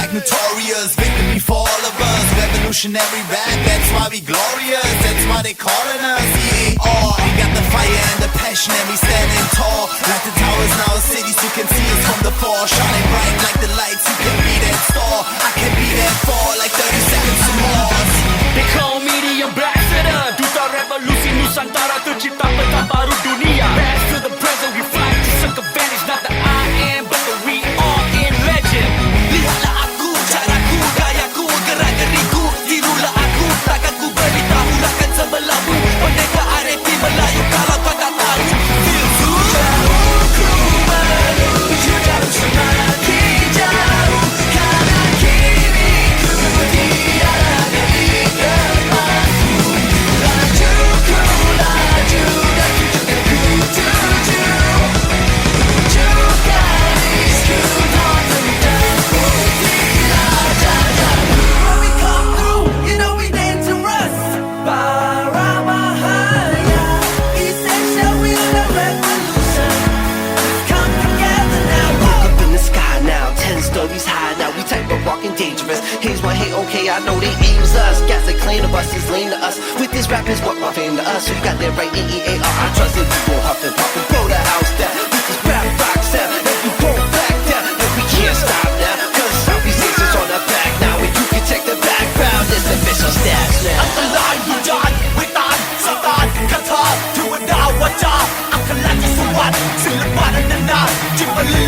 Notorious, victory for all of us. Revolutionary rap, that's why we glorious. That's why they calling us EAR. We got the fire and the passion and we standing tall. Like the towers in our cities, you can see us from the far. Shining bright like the lights, you can be that star. I can be that far, like 30 seconds to Mars. They call me the ambassador. Duta revolusi Nusantara, tercipta peta baru dunia. Past to the present, we fly to circumvent. It's not the I am, but the we are in legend. Lihatlah aku, caraku, gayaku, gerak-geriku. Tirulah aku, takkan ku beritahu. Lakan sebelahmu, pendekar areti Melayu. Kalau kau tak tahu, feel good. Jauh ku menuju jauh semakin jauh. Kanan kiri ku tiada di depanku. Laju ku laju dan juga ku tuju. Tuju garisku tak tentang putih raja-raja. When we come through, you know we dangerous. Para Mahaya, essential, we are the revolution. Let's come together now. Look up in the sky now, 10 stories high now. We type of walking dangerous. Haze one, hey, okay, I know they aims us. Gas they claim to us, is lame to us. With this rap is what my fame to us. So you got that right, EAR. I trust it. We gon' huff and puff and blow the house down. With this rap rock sound, and we won't back down. And we can't stop now, cause Southeast Asia's on the back now. And you can check the background, it's official stats now. อันตรายวิญญาณวิตานสตานคาถาเทวดาวาจาอัครราชสวัสดิ์ศิลปะนานาจิบลิ